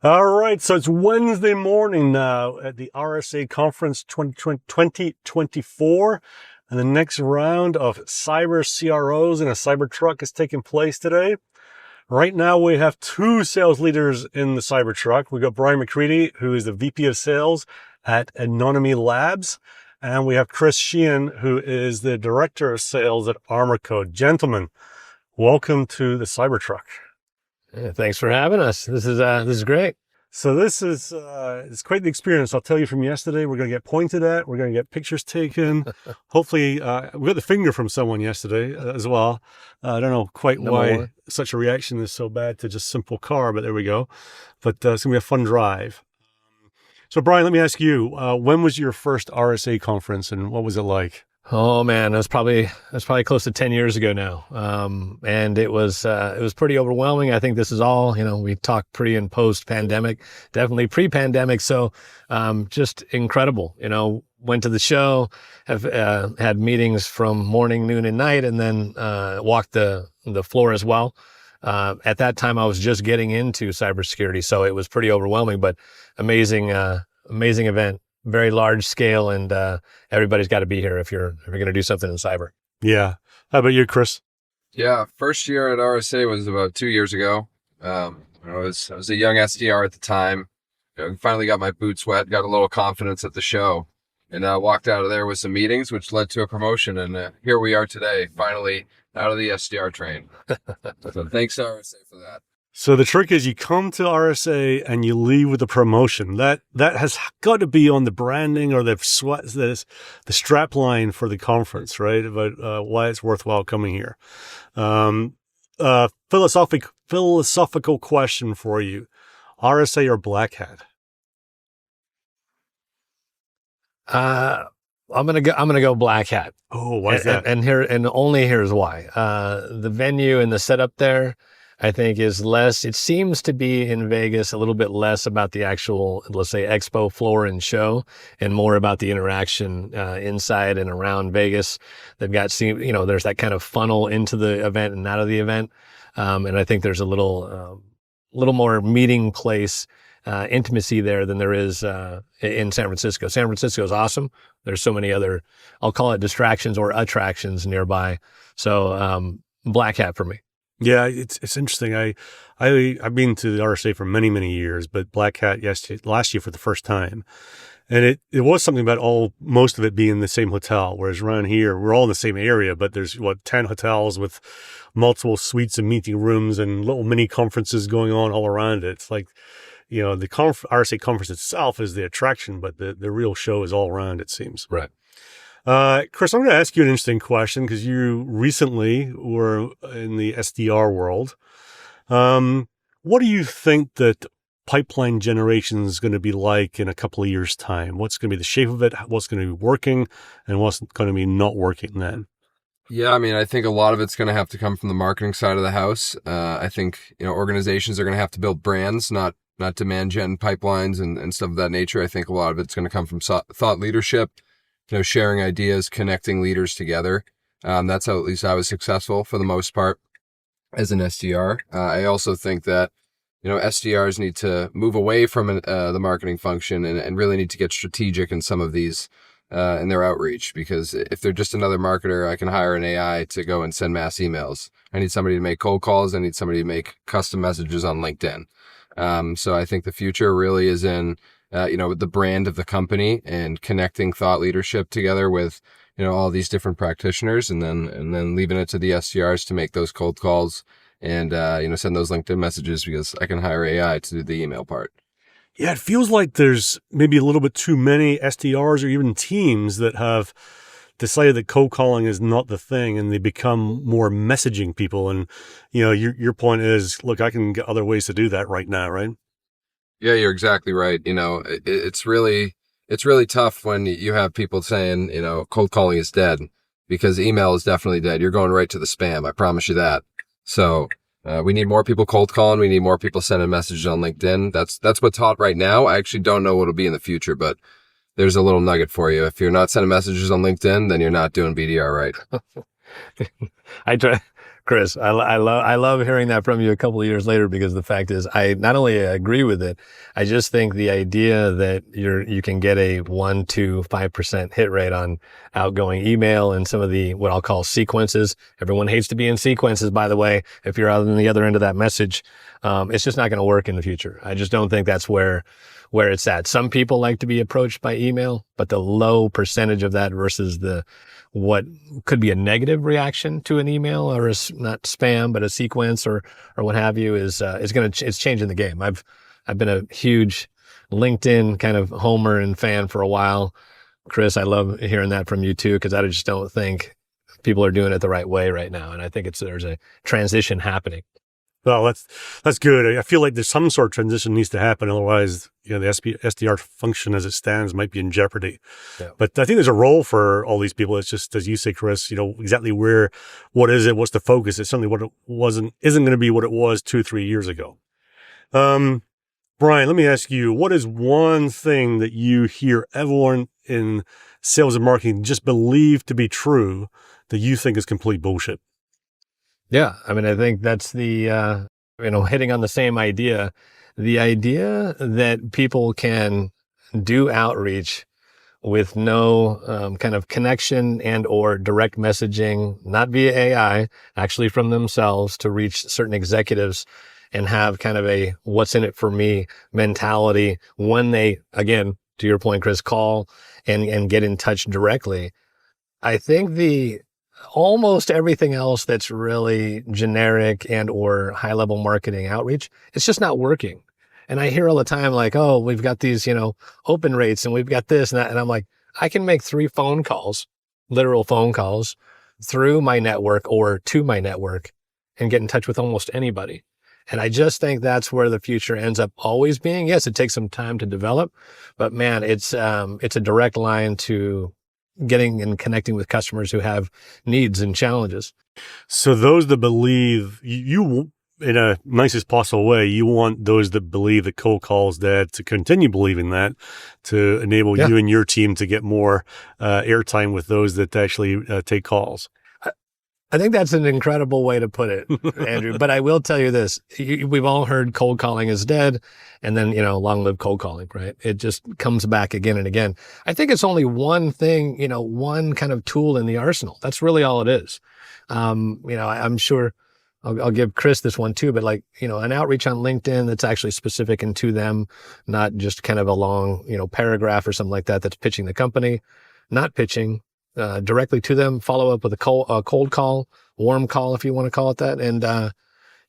All right, so it's Wednesday morning now at the RSA Conference 2024, and the next round of cyber CROs in a Cybertruck is taking place today. Right now, we have two sales leaders in the Cybertruck. We've got Bryan McCreedy, who is the VP of Sales at Anonyme Labs, and we have Chris Sheehan, who is the Director of Sales at Armorcode. Gentlemen, welcome to the Cybertruck. Yeah, thanks for having us. This is great. So this is it's quite the experience. I'll tell you from yesterday. We're going to get pointed at. We're going to get pictures taken. Hopefully, we got the finger from someone yesterday as well. I don't know quite why such a reaction is so bad to just simple car, but there we go. But it's going to be a fun drive. So Bryan, let me ask you: when was your first RSA conference, and what was it like? Oh man, that's probably close to 10 years ago now. And it was pretty overwhelming. I think this is all, we talked pre and post pandemic, definitely pre-pandemic. So, just incredible, went to the show, have, had meetings from morning, noon and night, and then, walked the floor as well. At that time I was just getting into cybersecurity. So it was pretty overwhelming, but amazing event. Very large scale, and everybody's got to be here if you're going to do something in cyber. Yeah. How about you, Chris? Yeah, first year at RSA was about 2 years ago. I was a young SDR at the time. Finally got my boots wet, got a little confidence at the show, and walked out of there with some meetings, which led to a promotion. And here we are today, finally out of the SDR train. So thanks to RSA for that. So the trick is you come to RSA and you leave with a promotion. That has got to be on the branding or the strap line for the conference, right? About why it's worthwhile coming here. Philosophical question for you: RSA or Black Hat? I'm gonna go Black Hat. Oh, why is that? And here's why. The venue and the setup there, I think, is less. It seems to be in Vegas a little bit less about the actual, let's say, expo floor and show, and more about the interaction inside and around Vegas. They've got, there's that kind of funnel into the event and out of the event, and I think there's a little more meeting place intimacy there than there is in San Francisco. San Francisco is awesome. There's so many other, I'll call it distractions or attractions nearby. So Black Hat for me. Yeah, it's interesting. I've been to the RSA for many years, but Black Hat last year for the first time, and it was something about most of it being in the same hotel. Whereas around here, we're all in the same area, but there's 10 hotels with multiple suites and meeting rooms and little mini conferences going on all around it. It's like, the RSA conference itself is the attraction, but the real show is all around, it seems. Right. Chris, I'm going to ask you an interesting question because you recently were in the SDR world. What do you think that pipeline generation is going to be like in a couple of years' time? What's going to be the shape of it? What's going to be working, and what's going to be not working then? Yeah, I think a lot of it's going to have to come from the marketing side of the house. I think, organizations are going to have to build brands, not demand gen pipelines and stuff of that nature. I think a lot of it's going to come from thought leadership, sharing ideas, connecting leaders together. That's how at least I was successful for the most part as an SDR. I also think that, SDRs need to move away from the marketing function and really need to get strategic in some of these in their outreach, because if they're just another marketer, I can hire an AI to go and send mass emails. I need somebody to make cold calls. I need somebody to make custom messages on LinkedIn. So I think the future really is in the brand of the company and connecting thought leadership together with, all these different practitioners, and then leaving it to the SDRs to make those cold calls and, send those LinkedIn messages, because I can hire AI to do the email part. Yeah, it feels like there's maybe a little bit too many SDRs or even teams that have decided that cold calling is not the thing, and they become more messaging people. And, your point is, look, I can get other ways to do that right now, right? Yeah, you're exactly right. It's really tough when you have people saying, cold calling is dead, because email is definitely dead. You're going right to the spam. I promise you that. So, we need more people cold calling. We need more people sending messages on LinkedIn. That's what's hot right now. I actually don't know what it'll be in the future, but there's a little nugget for you. If you're not sending messages on LinkedIn, then you're not doing BDR right. I try. Chris, I love hearing that from you a couple of years later, because the fact is, I not only agree with it, I just think the idea that you can get a 1 to 5% hit rate on outgoing email and some of the, what I'll call sequences. Everyone hates to be in sequences, by the way. If you're out on the other end of that message, it's just not going to work in the future. I just don't think that's where it's at. Some people like to be approached by email, but the low percentage of that versus what could be a negative reaction to an email, or not spam, but a sequence or what have you, it's changing the game. I've been a huge LinkedIn kind of homer and fan for a while. Chris, I love hearing that from you too, because I just don't think people are doing it the right way right now. And I think there's a transition happening. Well, that's good. I feel like there's some sort of transition needs to happen. Otherwise, the SDR function as it stands might be in jeopardy. Yeah. But I think there's a role for all these people. It's just, as you say, Chris, exactly what is it? What's the focus? It's certainly what it isn't going to be what it was 2-3 years ago. Bryan, let me ask you, what is one thing that you hear everyone in sales and marketing just believe to be true that you think is complete bullshit? Yeah. I mean, I think that's the, hitting on the same idea, the idea that people can do outreach with no kind of connection and or direct messaging, not via AI, actually from themselves, to reach certain executives and have kind of a what's in it for me mentality when they, again, to your point, Chris, call and get in touch directly. I think almost everything else that's really generic and or high level marketing outreach, it's just not working. And I hear all the time, like, oh, we've got these, open rates and we've got this and that. And I'm like, I can make 3 phone calls, literal phone calls through my network or to my network and get in touch with almost anybody. And I just think that's where the future ends up always being. Yes, it takes some time to develop, but man, it's a direct line to getting and connecting with customers who have needs and challenges. So those that believe you in a nicest possible way, you want those that believe that cold calls dead to continue believing that, to enable you and your team to get more airtime with those that actually take calls. I think that's an incredible way to put it, Andrew. But I will tell you this. We've all heard cold calling is dead, and then, long live cold calling, right? It just comes back again and again. I think it's only one thing, one kind of tool in the arsenal. That's really all it is. I'm sure I'll give Chris this one too, but an outreach on LinkedIn that's actually specific and to them, not just kind of a long, paragraph or something like that that's pitching the company, not pitching directly to them, follow up with a cold call, warm call, if you want to call it that. And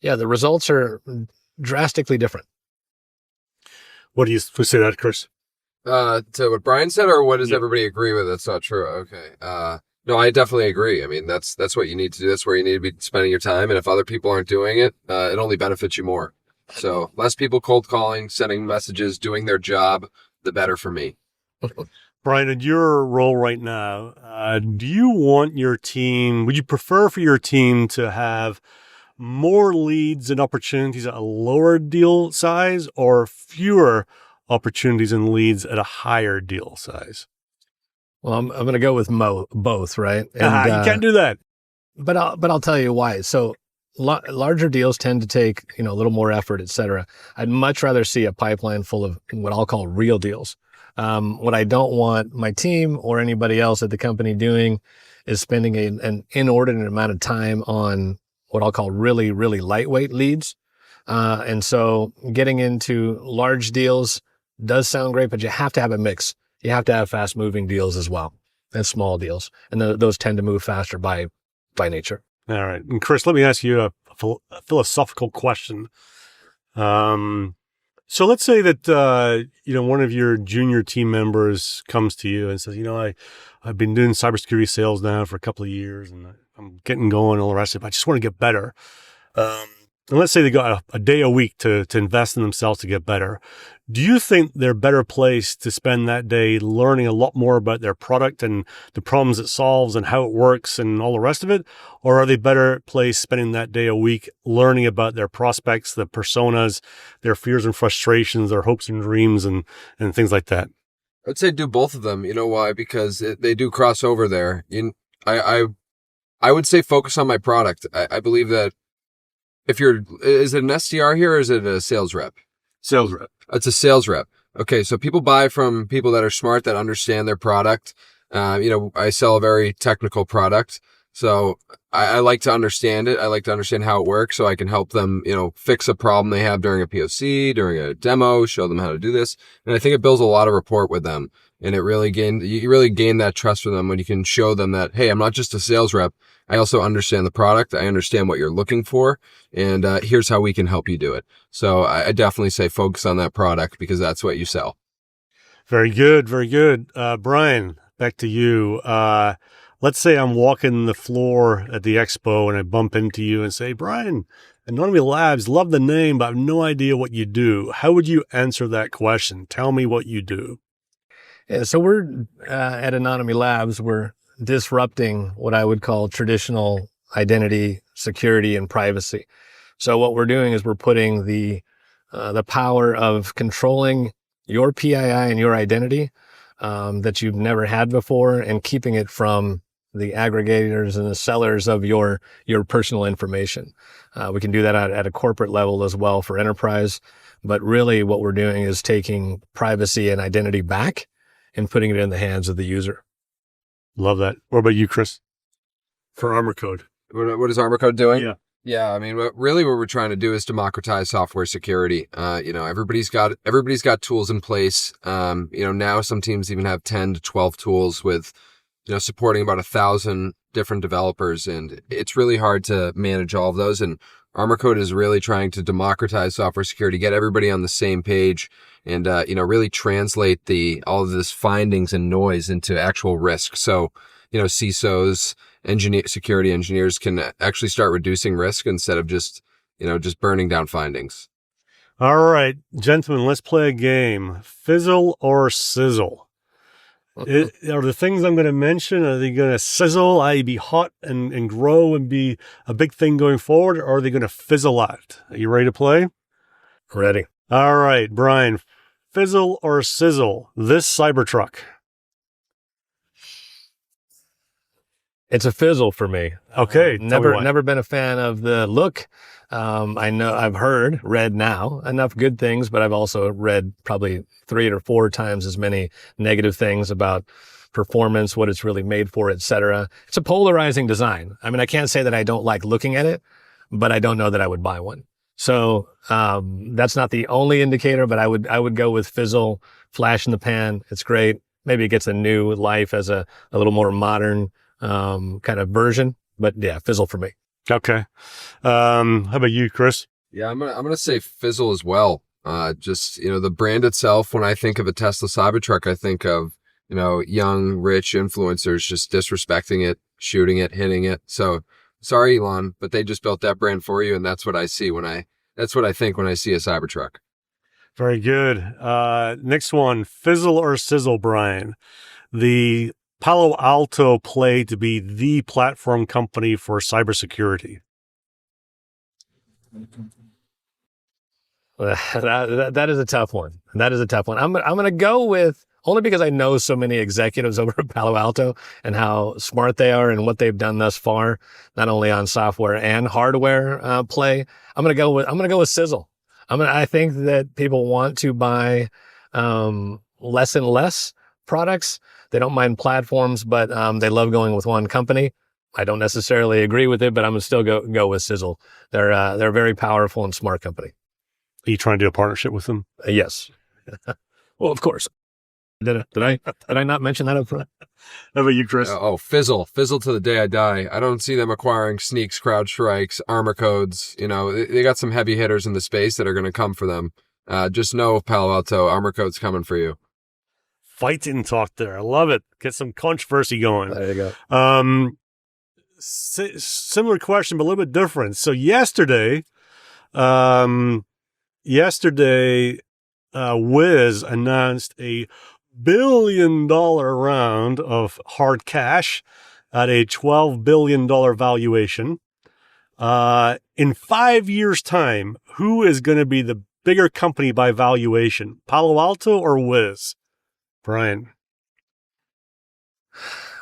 the results are drastically different. What do you say that, Chris? To what Bryan said, or what does everybody agree with? That's not true. Okay. No, I definitely agree. I mean, that's what you need to do. That's where you need to be spending your time. And if other people aren't doing it, it only benefits you more. So less people cold calling, sending messages, doing their job, the better for me. Bryan, in your role right now, do you want your team, would you prefer for your team to have more leads and opportunities at a lower deal size, or fewer opportunities and leads at a higher deal size? Well, I'm going to go with both, right? And, you can't do that. But I'll tell you why. So larger deals tend to take, a little more effort, et cetera. I'd much rather see a pipeline full of what I'll call real deals. What I don't want my team or anybody else at the company doing is spending an inordinate amount of time on what I'll call really, really lightweight leads. And so getting into large deals does sound great, but you have to have a mix. You have to have fast moving deals as well, and small deals. And those tend to move faster by nature. All right. And Chris, let me ask you a philosophical question. So let's say that, one of your junior team members comes to you and says, I've been doing cybersecurity sales now for a couple of years and I'm getting going and all the rest of it. I just want to get better. And let's say they got a day a week to invest in themselves to get better. Do you think they're better placed to spend that day learning a lot more about their product and the problems it solves and how it works and all the rest of it? Or are they better placed spending that day a week learning about their prospects, the personas, their fears and frustrations, their hopes and dreams and things like that? I'd say do both of them. You know why? Because they do cross over there. I I would say focus on my product. I believe that is it an SDR here or is it a sales rep? Sales rep. It's a sales rep. Okay. So people buy from people that are smart, that understand their product. I sell a very technical product. So I like to understand it. I like to understand how it works so I can help them, fix a problem they have during a POC, during a demo, show them how to do this. And I think it builds a lot of rapport with them. And you really gain that trust from them when you can show them that, hey, I'm not just a sales rep. I also understand the product. I understand what you're looking for. And here's how we can help you do it. So I definitely say focus on that product because that's what you sell. Very good. Very good. Bryan, back to you. Let's say I'm walking the floor at the expo and I bump into you and say, Bryan, Anonyme Labs, love the name, but I have no idea what you do. How would you answer that question? Tell me what you do. Yeah, so we're at Anonyme Labs, we're disrupting what I would call traditional identity, security, and privacy. So what we're doing is we're putting the power of controlling your PII and your identity that you've never had before and keeping it from the aggregators and the sellers of your personal information. We can do that at a corporate level as well for enterprise. But really what we're doing is taking privacy and identity back and putting it in the hands of the user. Love that. What about you, Chris? For Armorcode. What is Armorcode doing? Yeah. Yeah, I mean, what we're trying to do is democratize software security. Everybody's got tools in place. Now some teams even have 10 to 12 tools with, supporting about 1,000 different developers, and it's really hard to manage all of those. And Armorcode is really trying to democratize software security, get everybody on the same page, and really translate all of this findings and noise into actual risk. So, CISOs, security engineers can actually start reducing risk instead of just burning down findings. All right, gentlemen, let's play a game. Fizzle or sizzle? Are the things I'm going to mention, are they going to sizzle, i.e. be hot and grow and be a big thing going forward, or are they going to fizzle out? Are you ready to play? Ready. All right, Bryan, fizzle or sizzle, this Cybertruck? It's a fizzle for me. Okay. Never been a fan of the look. I've read now enough good things, but I've also read probably 3 or 4 times as many negative things about performance, what it's really made for, etc. It's a polarizing design. I mean, I can't say that I don't like looking at it, but I don't know that I would buy one. So, that's not the only indicator, but I would go with fizzle, flash in the pan. It's great. Maybe it gets a new life as a little more modern, kind of version, but yeah, fizzle for me. Okay. How about you, Chris? Yeah, I'm gonna say fizzle as well. The brand itself, when I think of a Tesla Cybertruck, I think of, young, rich influencers just disrespecting it, shooting it, hitting it. So sorry, Elon, but they just built that brand for you. And that's what I see that's what I think when I see a Cybertruck. Very good. Next one, fizzle or sizzle, Bryan? The Palo Alto play to be the platform company for cybersecurity. That is a tough one. I'm going to go with, only because I know so many executives over at Palo Alto and how smart they are and what they've done thus far, not only on software and hardware play. I'm going to go with sizzle. I think that people want to buy less and less products. They don't mind platforms, but they love going with one company. I don't necessarily agree with it, but I'm going to still go with sizzle. They're a very powerful and smart company. Are you trying to do a partnership with them? Yes. Well, of course. Did I not mention that up front? How about you, Chris? Fizzle to the day I die. I don't see them acquiring Sneaks, CrowdStrikes, Armorcodes. They got some heavy hitters in the space that are going to come for them. Just know, Palo Alto, Armorcode's coming for you. Fighting talk there. I love it. Get some controversy going. There you go. Similar question, but a little bit different. So yesterday, Wiz announced a $1 billion round of hard cash at a $12 billion valuation. In 5 years' time, who is going to be the bigger company by valuation, Palo Alto or Wiz? Bryan.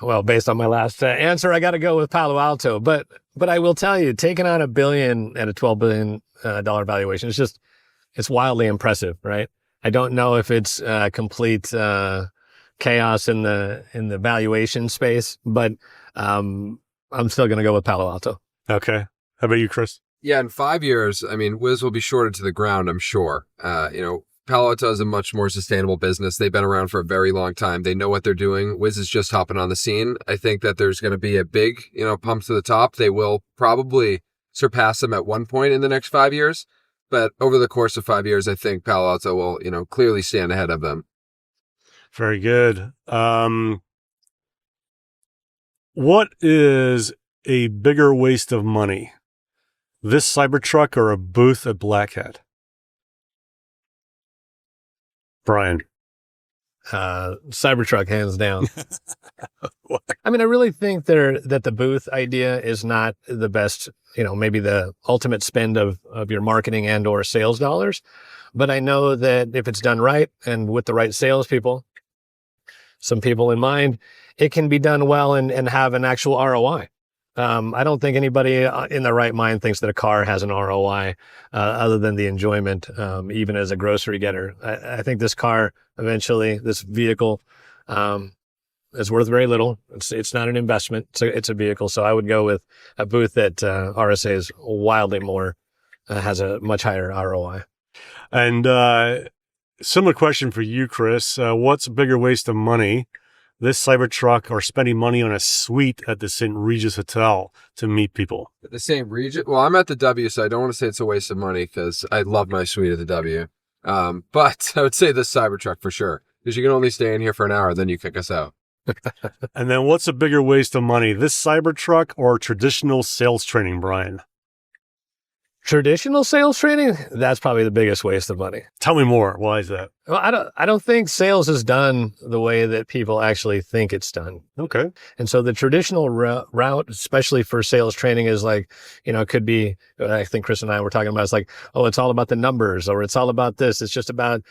Well, based on my last answer, I got to go with Palo Alto. But I will tell you, taking on $1 billion at a $12 billion dollar valuation is just, it's wildly impressive, right? I don't know if it's complete chaos in the valuation space, but I'm still going to go with Palo Alto. Okay. How about you, Chris? Yeah, in 5 years, I mean, Wiz will be shorted to the ground, I'm sure. Palo Alto is a much more sustainable business. They've been around for a very long time. They know what they're doing. Wiz is just hopping on the scene. I think that there's going to be a big, pump to the top. They will probably surpass them at one point in the next 5 years. But over the course of 5 years, I think Palo Alto will, clearly stand ahead of them. Very good. What is a bigger waste of money? This Cybertruck or a booth at Black Hat? Bryan. Cybertruck, hands down. I mean, I really think that the booth idea is not the best, maybe the ultimate spend of your marketing and or sales dollars. But I know that if it's done right and with the right salespeople, some people in mind, it can be done well and have an actual ROI. I don't think anybody in their right mind thinks that a car has an ROI other than the enjoyment, even as a grocery getter. I think this car eventually, this vehicle, is worth very little. It's not an investment. It's a vehicle. So I would go with a booth that RSA is wildly more, has a much higher ROI. And similar question for you, Chris. What's a bigger waste of money? This Cybertruck or spending money on a suite at the St. Regis Hotel to meet people? The St. Regis? Well, I'm at the W, so I don't want to say it's a waste of money because I love my suite at the W. But I would say this Cybertruck for sure, because you can only stay in here for an hour, then you kick us out. And then what's a bigger waste of money? This Cybertruck or traditional sales training, Bryan? Traditional sales training, that's probably the biggest waste of money. Tell me more. Why is that? Well, I don't think sales is done the way that people actually think it's done. Okay. And so the traditional route, especially for sales training, is like, it could be, I think Chris and I were talking about, it's like, oh, it's all about the numbers, or it's all about this. It's just about,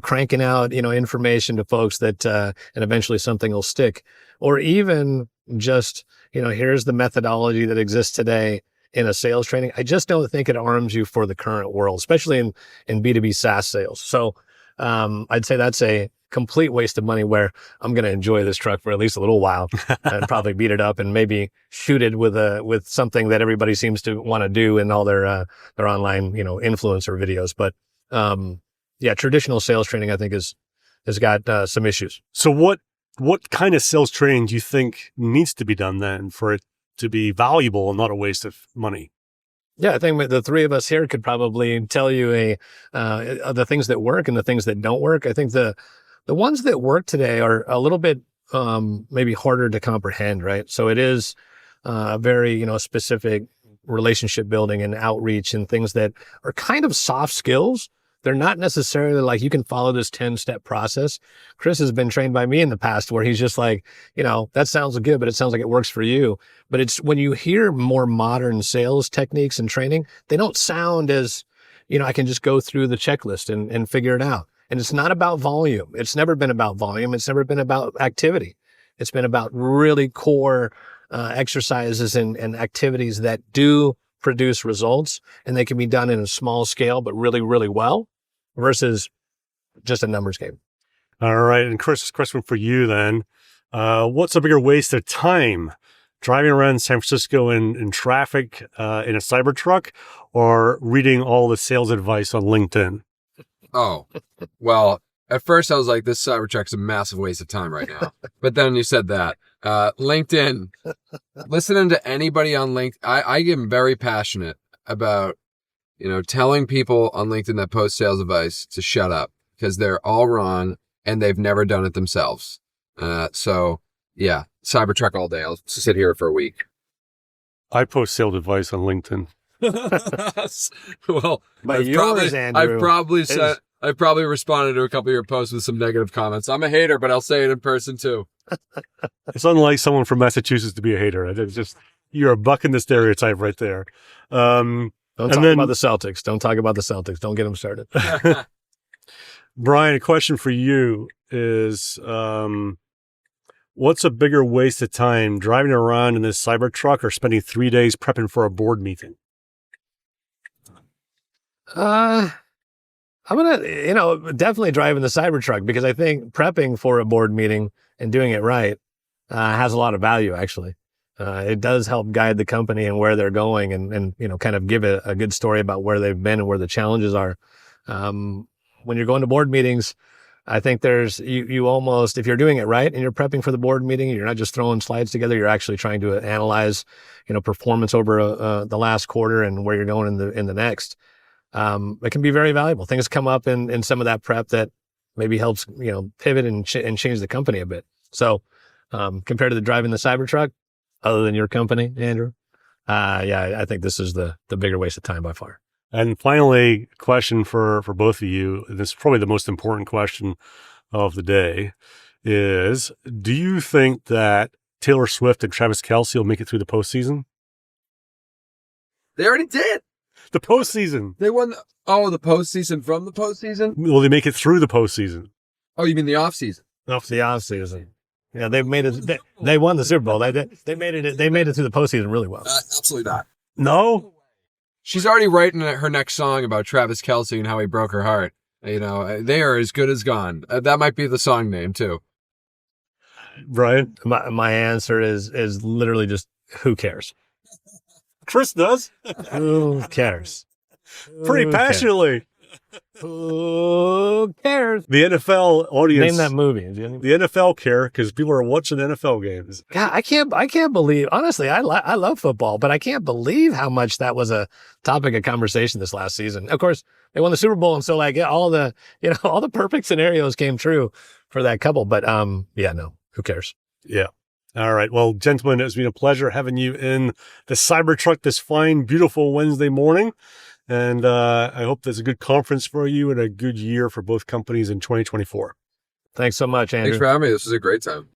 cranking out, information to folks that, and eventually something will stick. Or even just, here's the methodology that exists today in a sales training. I just don't think it arms you for the current world, especially in B2B SaaS sales. So I'd say that's a complete waste of money where I'm going to enjoy this truck for at least a little while and probably beat it up and maybe shoot it with something that everybody seems to want to do in all their online, influencer videos. But traditional sales training, I think has got some issues. So what kind of sales training do you think needs to be done then for it to be valuable and not a waste of money? Yeah, I think the three of us here could probably tell you the things that work and the things that don't work. I think the ones that work today are a little bit maybe harder to comprehend, right? So it is very specific relationship building and outreach and things that are kind of soft skills. They're not necessarily like you can follow this 10-step process. Chris has been trained by me in the past where he's just like, that sounds good, but it sounds like it works for you. But it's when you hear more modern sales techniques and training, they don't sound as, I can just go through the checklist and figure it out. And it's not about volume. It's never been about volume. It's never been about activity. It's been about really core exercises and activities that do produce results, and they can be done in a small scale, but really, really well versus just a numbers game. All right. And Chris, this question for you then. What's a bigger waste of time? Driving around San Francisco in traffic in a Cybertruck or reading all the sales advice on LinkedIn? Oh, well, at first I was like, this Cybertruck's a massive waste of time right now. But then you said that. LinkedIn, listening to anybody on LinkedIn, I am very passionate about, telling people on LinkedIn that post sales advice to shut up because they're all wrong and they've never done it themselves. So yeah, Cybertruck all day. I'll sit here for a week. I post sales advice on LinkedIn. Well, I've probably responded to a couple of your posts with some negative comments. I'm a hater, but I'll say it in person too. It's unlike someone from Massachusetts to be a hater. It's just, you're bucking the stereotype right there. Don't talk about the Celtics. Don't talk about the Celtics. Don't get them started. Bryan, a question for you is, What's a bigger waste of time, driving around in this Cybertruck or spending 3 days prepping for a board meeting? I'm going to, definitely driving the Cybertruck, because I think prepping for a board meeting and doing it right has a lot of value, actually. It does help guide the company and where they're going, and kind of give a good story about where they've been and where the challenges are. When you're going to board meetings, I think there's, you almost, if you're doing it right and you're prepping for the board meeting, you're not just throwing slides together, you're actually trying to analyze, performance over the last quarter and where you're going in the next. It can be very valuable. Things come up in some of that prep that maybe helps, pivot and change the company a bit. So, compared to the driving the Cybertruck, other than your company, Andrew, I think this is the bigger waste of time by far. And finally, a question for both of you, and this is probably the most important question of the day, is do you think that Taylor Swift and Travis Kelce will make it through the postseason? They already did. The postseason. They won the postseason from the postseason? Will they make it through the postseason? Oh, you mean the offseason? Off the offseason. Yeah, they've made it. They won the Super Bowl. They made it. They made it through the postseason really well. Absolutely not. No. She's already writing her next song about Travis Kelce and how he broke her heart. They are as good as gone. That might be the song name too. Brian? My answer is literally just who cares? Chris does. Who cares? Pretty passionately. Who cares? The NFL audience. Name that movie. The NFL care because people are watching NFL games. God, I can't believe. Honestly, I love football, but I can't believe how much that was a topic of conversation this last season. Of course, they won the Super Bowl, and so all the perfect scenarios came true for that couple. But no, who cares? Yeah. All right. Well, gentlemen, it's been a pleasure having you in the Cybertruck this fine, beautiful Wednesday morning. And I hope there's a good conference for you and a good year for both companies in 2024. Thanks so much, Andrew. Thanks for having me. This was a great time.